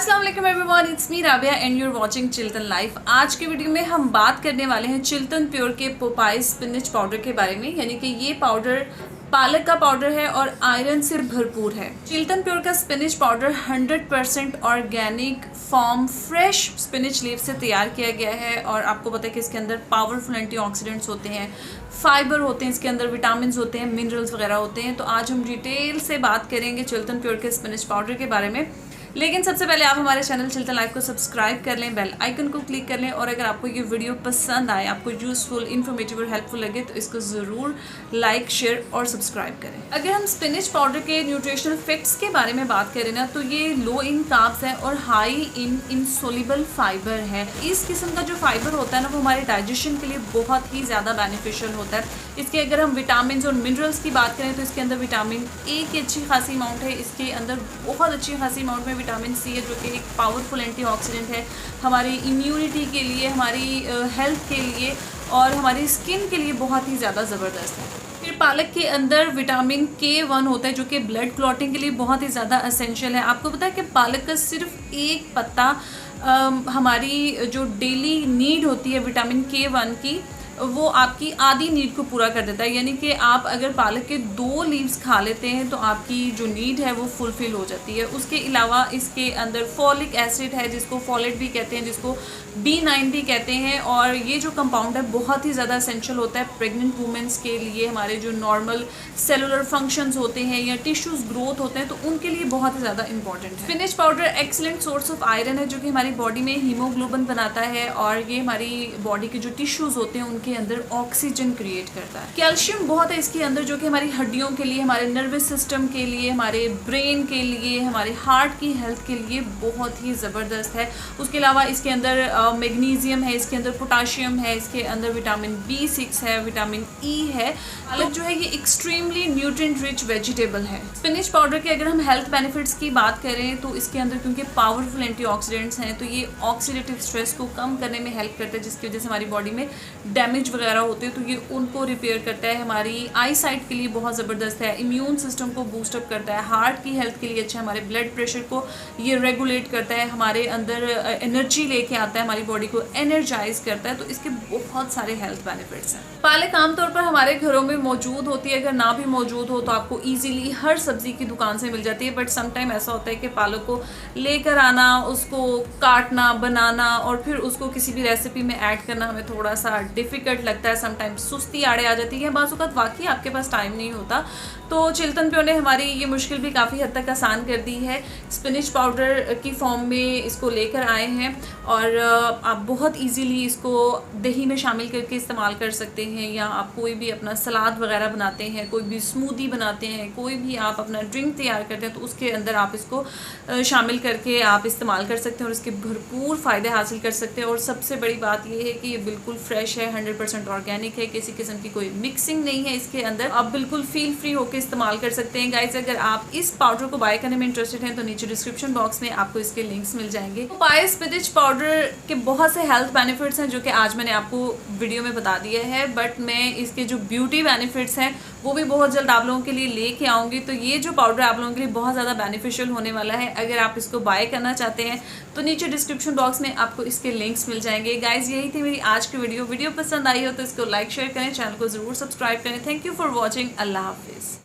अस्सलाम वालेकुम everyone, it's me Rabia and you are watching Chilton life. आज की वीडियो में हम बात करने वाले हैं चिल्टन प्योर के पोपाई स्पिनच पाउडर के बारे में। यानी कि ये पाउडर पालक का पाउडर है और आयरन से भरपूर है। चिल्टन प्योर का spinach powder 100% organic form fresh spinach leaf से तैयार किया गया है और आपको पता है कि इसके अंदर पावरफुल एंटीऑक्सीडेंट्स होते हैं, फाइबर होते हैं, इसके अंदर विटामिन होते हैं, मिनरल्स वगैरह होते हैं। तो आज हम डिटेल से बात करेंगे चिल्टन प्योर के स्पिनच पाउडर के बारे में। लेकिन सबसे पहले आप हमारे चैनल चिल्टन लाइफ को सब्सक्राइब कर लें, बेल आइकन को क्लिक कर लें और अगर आपको ये वीडियो पसंद आए, आपको यूजफुल, इन्फॉर्मेटिव और हेल्पफुल लगे तो इसको ज़रूर लाइक, शेयर और सब्सक्राइब करें। अगर हम स्पिनच पाउडर के न्यूट्रिशनल फैक्ट्स के बारे में बात करें ना, तो ये लो इन कार्ब्स है और हाई इन इनसोल्युबल फाइबर है। इस किस्म का जो फाइबर होता है ना, वो हमारे डाइजेशन के लिए बहुत ही ज़्यादा बेनिफिशियल होता है। इसके अगर हम विटामिन और मिनरल्स की बात करें तो इसके अंदर विटामिन ए की अच्छी खासी अमाउंट है, इसके अंदर बहुत अच्छी खासी अमाउंट में विटामिन सी है जो कि एक पावरफुल एंटीऑक्सीडेंट है हमारी इम्यूनिटी के लिए, हमारी हेल्थ के लिए और हमारी स्किन के लिए बहुत ही ज़्यादा ज़बरदस्त है। फिर पालक के अंदर विटामिन K1 होता है जो कि ब्लड क्लॉटिंग के लिए बहुत ही ज़्यादा एसेंशियल है। आपको पता है कि पालक का सिर्फ एक पत्ता हमारी जो डेली नीड होती है विटामिन K1 की, वो आपकी आधी नीड को पूरा कर देता है। यानी कि आप अगर पालक के 2 लीव्स खा लेते हैं तो आपकी जो नीड है वो फुलफिल हो जाती है। उसके अलावा इसके अंदर फॉलिक एसिड है जिसको फॉलेट भी कहते हैं, जिसको B9 भी कहते हैं और ये जो कंपाउंड है बहुत ही ज़्यादा एसेंशियल होता है प्रेग्नेंट वुमेंस के लिए। हमारे जो नॉर्मल सेलुलर फंक्शंस होते हैं या टिश्यूज़ ग्रोथ होते हैं तो उनके लिए बहुत ही ज़्यादा इंपॉर्टेंट है। Spinach powder excellent source of iron है जो कि हमारी बॉडी में हीमोग्लोबिन बनाता है और ये हमारी बॉडी के जो टिश्यूज़ होते हैं के अंदर ऑक्सीजन क्रिएट करता है। कैल्शियम बहुत है इसके अंदर जो कि हमारी हड्डियों के लिए, हमारे नर्वस सिस्टम के लिए, हमारे ब्रेन के लिए, हमारे हार्ट की हेल्थ के लिए बहुत ही ज़बरदस्त है। उसके अलावा इसके अंदर मैग्नीशियम है, इसके अंदर पोटाशियम है, इसके अंदर विटामिन B6 है, विटामिन E है। पालक जो है ये एक्सट्रीमली न्यूट्रिएंट रिच वेजिटेबल है। स्पिनच पाउडर के अगर हम हेल्थ बेनिफिट्स की बात करें तो इसके अंदर क्योंकि पावरफुल एंटीऑक्सीडेंट्स हैं तो ये ऑक्सीडेटिव स्ट्रेस को कम करने में हेल्प करता है, जिसकी वजह से हमारी बॉडी में डैमेज वगैरह होते हैं तो ये उनको रिपेयर करता है। हमारी आई साइट के लिए बहुत ज़बरदस्त है, इम्यून सिस्टम को बूस्टअप करता है, हार्ट की हेल्थ के लिए अच्छा है, हमारे ब्लड प्रेशर को ये रेगुलेट करता है, हमारे अंदर एनर्जी लेके आता है, हमारी बॉडी को एनर्जाइज करता है। तो इसके बहुत सारे हेल्थ बेनिफिट्स हैं। पालक आमतौर पर हमारे घरों में मौजूद होती है, अगर ना भी मौजूद हो तो आपको ईजिली हर सब्जी की दुकान से मिल जाती है। बट समटाइम ऐसा होता है कि पालक को लेकर आना, उसको काटना, बनाना और फिर उसको किसी भी रेसिपी में ऐड करना हमें थोड़ा सा डिफ़िकल्ट लगता है। समटाइम्स सुस्ती आड़े आ जाती है, बाज़ औक़ात वाकई आपके पास टाइम नहीं होता। तो चिल्टन प्योर ने हमारी ये मुश्किल भी काफ़ी हद तक आसान कर दी है। स्पिनच पाउडर की फॉर्म में इसको लेकर आए हैं और आप बहुत इजीली इसको दही में शामिल करके इस्तेमाल कर सकते हैं, या आप कोई भी अपना सलाद वगैरह बनाते हैं, कोई भी स्मूदी बनाते हैं, कोई भी आप अपना ड्रिंक तैयार करते हैं तो उसके अंदर आप इसको शामिल करके आप इस्तेमाल कर सकते हैं और इसके भरपूर फ़ायदे हासिल कर सकते हैं। और सबसे बड़ी बात यह है कि ये बिल्कुल फ्रेश है, 100% ऑर्गेनिक है, किसी किस्म की कोई मिक्सिंग नहीं है इसके अंदर। आप बिल्कुल फील फ्री होकर इस्तेमाल कर सकते हैं। गाइस, अगर आप इस पाउडर को बाय करने में इंटरेस्टेड हैं तो नीचे डिस्क्रिप्शन बॉक्स में आपको इसके लिंक्स मिल जाएंगे। पोपाई स्पिनच पाउडर के बहुत से हेल्थ बेनिफिट्स हैं जो कि आज मैंने आपको वीडियो में बता दिया है, बट मैं इसके जो ब्यूटी बेनिफिट्स हैं वो भी बहुत जल्द आप लोगों के लिए लेके आऊँगी। तो ये जो पाउडर आप लोगों के लिए बहुत ज़्यादा बेनिफिशियल होने वाला है। अगर आप इसको बाय करना चाहते हैं तो नीचे डिस्क्रिप्शन बॉक्स में आपको इसके लिंक्स मिल जाएंगे। गाइज, यही थी मेरी आज की वीडियो पसंद आई हो तो इसको लाइक शेयर करें, चैनल को ज़रूर सब्सक्राइब करें। Thank you for watching. अल्लाह हाफिज़।